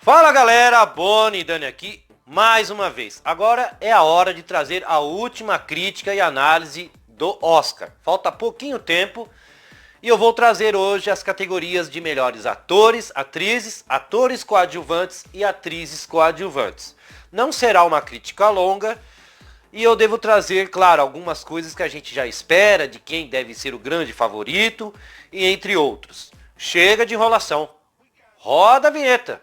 Fala galera, Boni e Dani aqui mais uma vez. Agora é a hora de trazer a última crítica e análise do Oscar. Falta pouquinho tempo e eu vou trazer hoje as categorias de melhores atores, atrizes, atores coadjuvantes e atrizes coadjuvantes. Não será uma crítica longa e eu devo trazer, claro, algumas coisas que a gente já espera de quem deve ser o grande favorito e entre outros. Chega de enrolação. Roda a vinheta.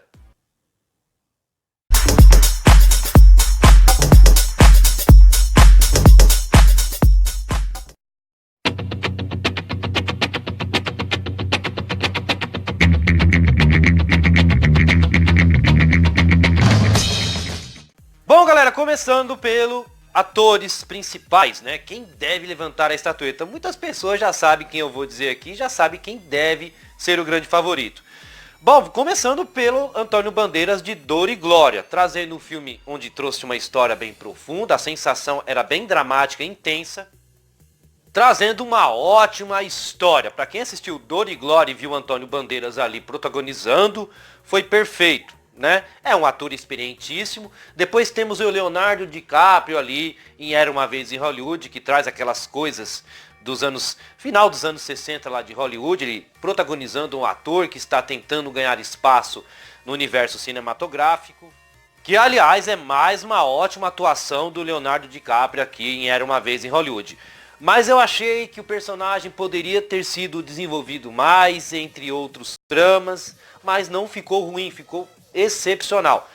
Bom, galera, começando pelo atores principais, né? Quem deve levantar a estatueta? Muitas pessoas já sabem quem eu vou dizer aqui, já sabem quem deve ser o grande favorito. Bom, começando pelo Antônio Bandeiras de Dor e Glória, trazendo um filme onde trouxe uma história bem profunda, a sensação era bem dramática e intensa, trazendo uma ótima história. Para quem assistiu Dor e Glória e viu Antônio Bandeiras ali protagonizando, foi perfeito, né? É um ator experientíssimo. Depois temos o Leonardo DiCaprio ali em Era Uma Vez em Hollywood, que traz aquelas coisas dos anos, final dos anos 60 lá de Hollywood, ele protagonizando um ator que está tentando ganhar espaço no universo cinematográfico. Que, aliás, é mais uma ótima atuação do Leonardo DiCaprio aqui em Era Uma Vez em Hollywood. Mas eu achei que o personagem poderia ter sido desenvolvido mais, entre outros tramas, mas não ficou ruim, ficou excepcional.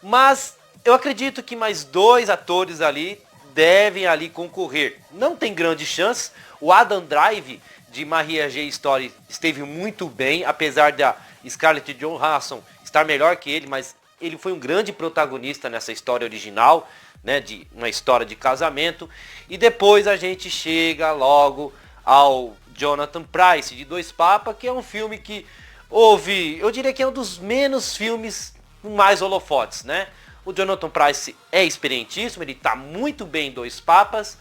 Mas eu acredito que mais dois atores ali devem ali concorrer. Não tem grande chance. O Adam Drive de Marriage Story esteve muito bem, apesar da Scarlett Johansson estar melhor que ele, mas ele foi um grande protagonista nessa história original, né, de uma história de casamento. E depois a gente chega logo ao Jonathan Pryce de Dois Papas, que é um filme que houve, eu diria que é um dos menos filmes com mais holofotes, né? O Jonathan Pryce é experientíssimo, ele está muito bem em Dois Papas,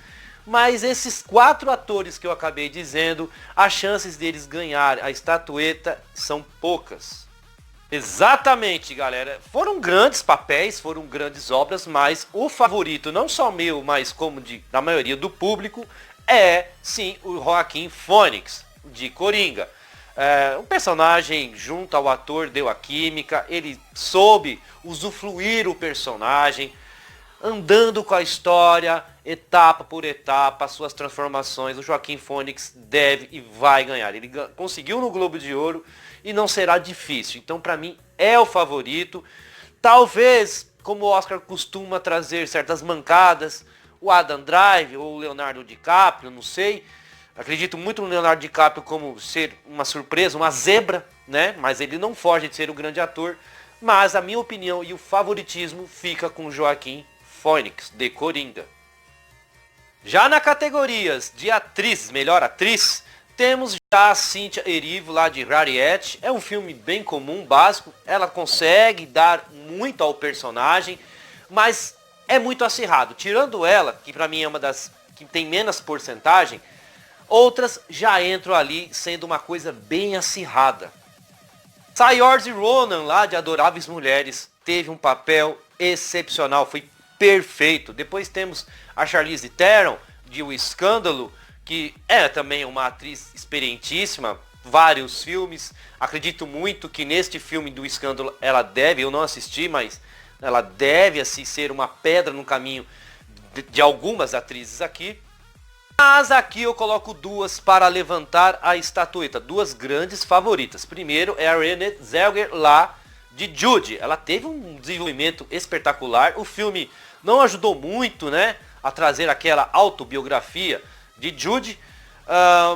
mas esses quatro atores que eu acabei dizendo, as chances deles ganhar a estatueta são poucas. Exatamente, galera. Foram grandes papéis, foram grandes obras, mas o favorito, não só meu, mas como da maioria do público, é sim o Joaquin Phoenix, de Coringa. Um personagem junto ao ator deu a química, ele soube usufruir o personagem, andando com a história, etapa por etapa, suas transformações. O Joaquin Phoenix deve e vai ganhar. Ele conseguiu no Globo de Ouro e não será difícil. Então, para mim, é o favorito. Talvez, como o Oscar costuma trazer certas mancadas, o Adam Drive ou o Leonardo DiCaprio, não sei. Acredito muito no Leonardo DiCaprio como ser uma surpresa, uma zebra, né? Mas ele não foge de ser um grande ator. Mas a minha opinião e o favoritismo fica com Joaquin Phoenix, de Coringa. Já na categorias de atriz, melhor atriz, temos já a Cynthia Erivo lá de Rariette. É um filme bem comum, básico. Ela consegue dar muito ao personagem, mas é muito acirrado. Tirando ela, que pra mim é uma das que tem menos porcentagem, outras já entram ali sendo uma coisa bem acirrada. Saoirse Ronan lá de Adoráveis Mulheres teve um papel excepcional, foi perfeito. Depois temos a Charlize Theron de O Escândalo, que é também uma atriz experientíssima, vários filmes. Acredito muito que neste filme do Escândalo ela deve, eu não assisti, mas ela deve assim ser uma pedra no caminho de algumas atrizes aqui. Mas aqui eu coloco duas para levantar a estatueta, duas grandes favoritas. Primeiro é a Renée Zellweger lá de Judy. Ela teve um desenvolvimento espetacular. O filme não ajudou muito, né, a trazer aquela autobiografia de Judy,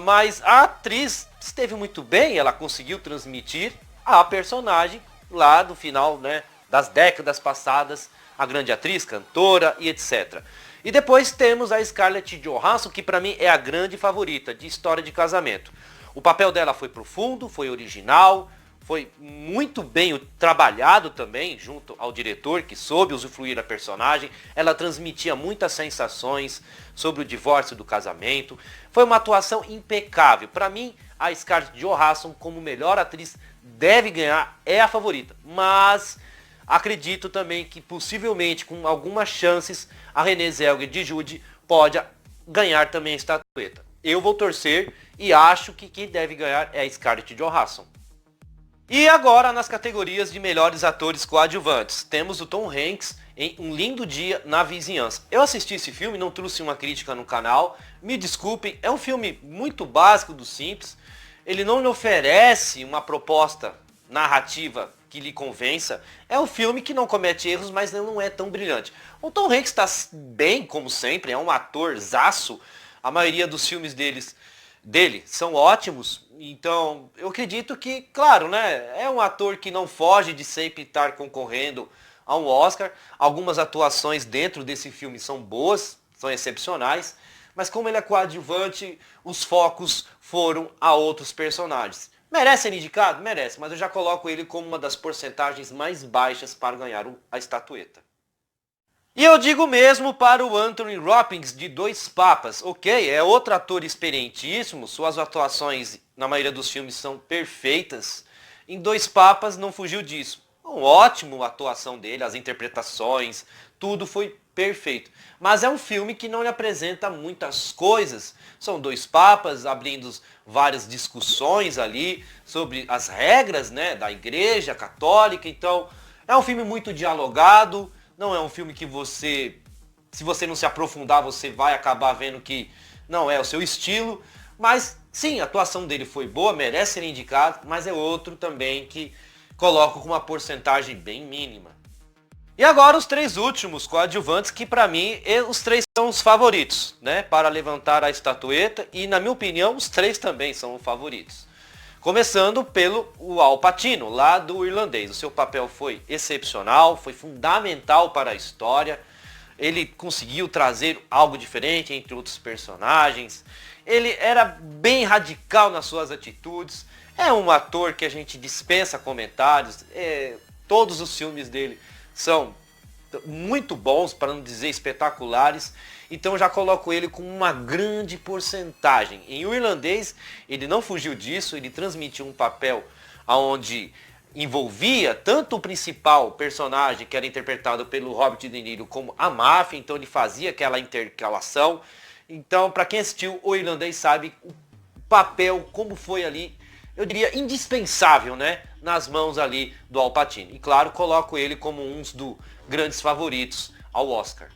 mas a atriz esteve muito bem. Ela conseguiu transmitir a personagem lá do final, né, das décadas passadas, a grande atriz, cantora e etc. E depois temos a Scarlett Johansson, que para mim é a grande favorita de História de Casamento. O papel dela foi profundo, foi original, foi muito bem trabalhado também junto ao diretor, que soube usufruir da personagem. Ela transmitia muitas sensações sobre o divórcio do casamento. Foi uma atuação impecável. Para mim, a Scarlett Johansson como melhor atriz deve ganhar, é a favorita. Mas acredito também que possivelmente com algumas chances a Renée Zellweger de Judy pode ganhar também a estatueta. Eu vou torcer e acho que quem deve ganhar é a Scarlett Johansson. E agora nas categorias de melhores atores coadjuvantes, temos o Tom Hanks em Um Lindo Dia na Vizinhança. Eu assisti esse filme, não trouxe uma crítica no canal, me desculpem, é um filme muito básico do simples, ele não lhe oferece uma proposta narrativa que lhe convença, é um filme que não comete erros, mas não é tão brilhante. O Tom Hanks está bem, como sempre, é um atorzaço, a maioria dos filmes dele são ótimos, então eu acredito que, claro, né, é um ator que não foge de sempre estar concorrendo a um Oscar. Algumas atuações dentro desse filme são boas, são excepcionais, mas como ele é coadjuvante, os focos foram a outros personagens. Merece ser indicado? Merece, mas eu já coloco ele como uma das porcentagens mais baixas para ganhar a estatueta. E eu digo mesmo para o Anthony Hopkins de Dois Papas, ok, é outro ator experientíssimo, suas atuações na maioria dos filmes são perfeitas, em Dois Papas não fugiu disso. Uma ótima atuação dele, as interpretações, tudo foi perfeito. Mas é um filme que não lhe apresenta muitas coisas. São dois papas abrindo várias discussões ali sobre as regras, né, da Igreja Católica. Então é um filme muito dialogado. Não é um filme que você, se você não se aprofundar, você vai acabar vendo que não é o seu estilo. Mas sim, a atuação dele foi boa, merece ser indicado, mas é outro também que coloco com uma porcentagem bem mínima. E agora os três últimos coadjuvantes, que para mim os três são os favoritos, né, para levantar a estatueta, e na minha opinião os três também são os favoritos. Começando pelo Al Pacino, lá do Irlandês. O seu papel foi excepcional, foi fundamental para a história. Ele conseguiu trazer algo diferente entre outros personagens. Ele era bem radical nas suas atitudes. É um ator que a gente dispensa comentários. Todos os filmes dele são muito bons, para não dizer espetaculares. Então já coloco ele com uma grande porcentagem. Em O Irlandês, ele não fugiu disso, ele transmitiu um papel onde envolvia tanto o principal personagem, que era interpretado pelo Robert De Niro, como a máfia, então ele fazia aquela intercalação. Então, para quem assistiu O Irlandês sabe o papel, como foi ali, eu diria indispensável, né, nas mãos ali do Al Pacino. E claro, coloco ele como um dos grandes favoritos ao Oscar.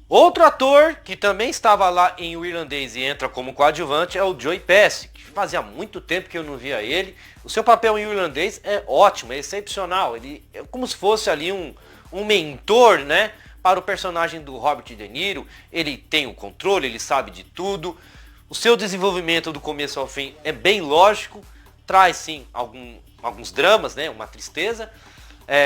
Outro ator que também estava lá em O Irlandês e entra como coadjuvante é o Joe Pesci, que fazia muito tempo que eu não via ele. O seu papel em O Irlandês é ótimo, é excepcional. Ele é como se fosse ali um mentor, né, para o personagem do Robert De Niro. Ele tem o controle, ele sabe de tudo. O seu desenvolvimento do começo ao fim é bem lógico, traz sim alguns dramas, né, uma tristeza.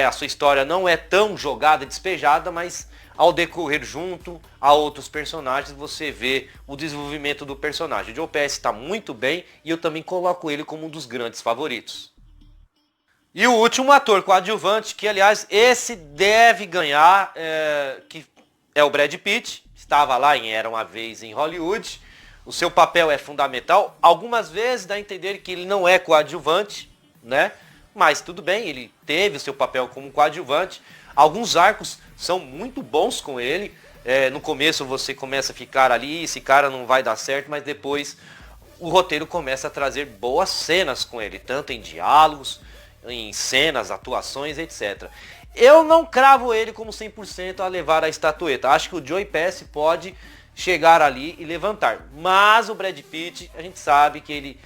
A sua história não é tão jogada, despejada, mas ao decorrer junto a outros personagens, você vê o desenvolvimento do personagem. O Joe Pesci está muito bem e eu também coloco ele como um dos grandes favoritos. E o último ator coadjuvante, que aliás esse deve ganhar, que é o Brad Pitt. Estava lá em Era Uma Vez em Hollywood. O seu papel é fundamental. Algumas vezes dá a entender que ele não é coadjuvante, né? Mas tudo bem, ele teve o seu papel como coadjuvante. Alguns arcos são muito bons com ele. No começo você começa a ficar ali, esse cara não vai dar certo, mas depois o roteiro começa a trazer boas cenas com ele, tanto em diálogos, em cenas, atuações, etc. Eu não cravo ele como 100% a levar a estatueta. Acho que o Joe Pesci pode chegar ali e levantar. Mas o Brad Pitt, a gente sabe que ele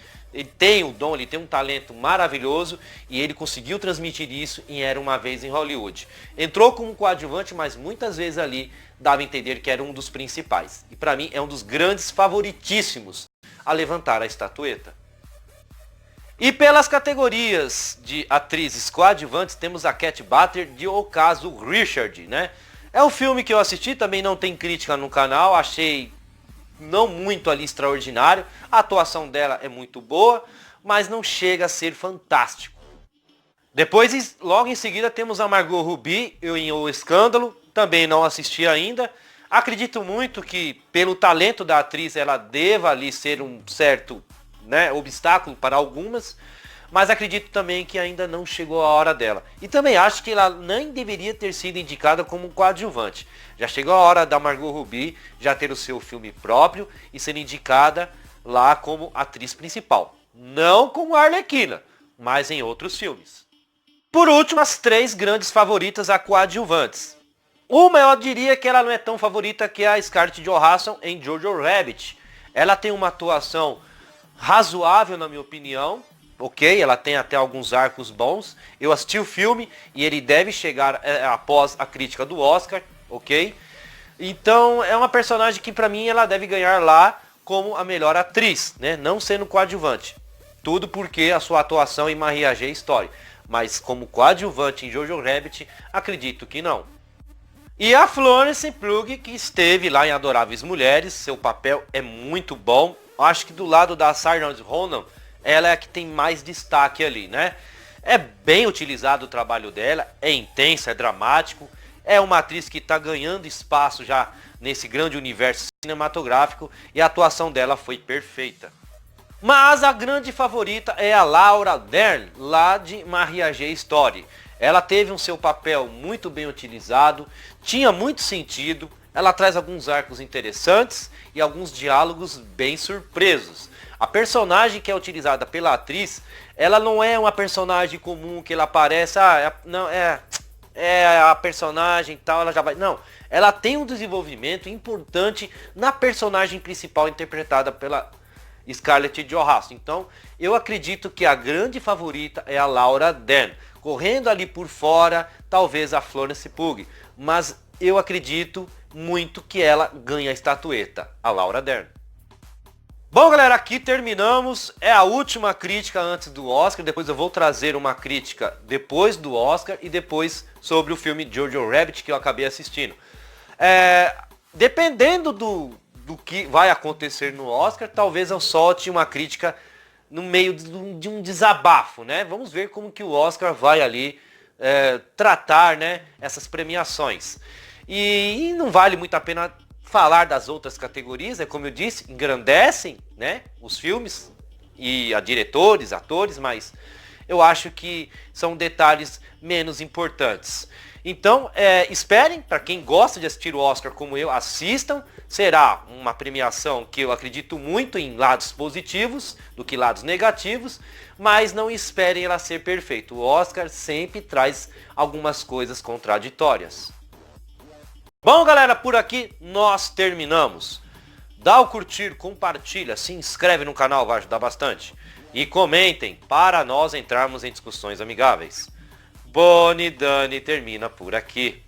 tem o dom, ele tem um talento maravilhoso e ele conseguiu transmitir isso em Era Uma Vez em Hollywood. Entrou como coadjuvante, mas muitas vezes ali dava a entender que era um dos principais. E para mim é um dos grandes favoritíssimos a levantar a estatueta. E pelas categorias de atrizes coadjuvantes, temos a Cat Butler de O Caso Richard, né? É um filme que eu assisti, também não tem crítica no canal, achei não muito ali extraordinário. A atuação dela é muito boa, mas não chega a ser fantástico. Depois, logo em seguida, temos a Margot Robbie em O Escândalo, também não assisti ainda. Acredito muito que pelo talento da atriz ela deva ali ser um certo, né, obstáculo para algumas, mas acredito também que ainda não chegou a hora dela. E também acho que ela nem deveria ter sido indicada como coadjuvante. Já chegou a hora da Margot Robbie já ter o seu filme próprio e ser indicada lá como atriz principal. Não como Arlequina, mas em outros filmes. Por último, as 3 grandes favoritas a coadjuvantes. Uma eu diria que ela não é tão favorita que a Scarlett Johansson em Jojo Rabbit. Ela tem uma atuação razoável na minha opinião, ok? Ela tem até alguns arcos bons. Eu assisti o filme e ele deve chegar após a crítica do Oscar, ok? Então é uma personagem que pra mim ela deve ganhar lá como a melhor atriz, né? Não sendo coadjuvante. Tudo porque a sua atuação em Mariage Story. Mas como coadjuvante em Jojo Rabbit, acredito que não. E a Florence Pugh, que esteve lá em Adoráveis Mulheres, seu papel é muito bom. Acho que do lado da Saoirse Ronan, ela é a que tem mais destaque ali, né? É bem utilizado o trabalho dela, é intenso, é dramático. É uma atriz que está ganhando espaço já nesse grande universo cinematográfico e a atuação dela foi perfeita. Mas a grande favorita é a Laura Dern, lá de Mariage Story. Ela teve um seu papel muito bem utilizado, tinha muito sentido, ela traz alguns arcos interessantes e alguns diálogos bem surpresos. A personagem que é utilizada pela atriz, ela não é uma personagem comum que ela aparece, é a personagem tal, ela já vai... Não, ela tem um desenvolvimento importante na personagem principal interpretada pela Scarlett Johansson. Então, eu acredito que a grande favorita é a Laura Dern. Correndo ali por fora, talvez a Florence Pugh. Mas eu acredito muito que ela ganha a estatueta, a Laura Dern. Bom, galera, aqui terminamos. É a última crítica antes do Oscar. Depois eu vou trazer uma crítica depois do Oscar e depois sobre o filme Jojo Rabbit que eu acabei assistindo. Dependendo do que vai acontecer no Oscar, talvez eu solte uma crítica no meio de um desabafo, né? Vamos ver como que o Oscar vai ali tratar, né, essas premiações. E não vale muito a pena falar das outras categorias, como eu disse, engrandecem, né, os filmes e a diretores, atores, mas eu acho que são detalhes menos importantes. Então, esperem, para quem gosta de assistir o Oscar como eu, assistam. Será uma premiação que eu acredito muito em lados positivos do que lados negativos, mas não esperem ela ser perfeita. O Oscar sempre traz algumas coisas contraditórias. Bom, galera, por aqui nós terminamos. Dá o curtir, compartilha, se inscreve no canal, vai ajudar bastante. E comentem para nós entrarmos em discussões amigáveis. Boni Dani termina por aqui.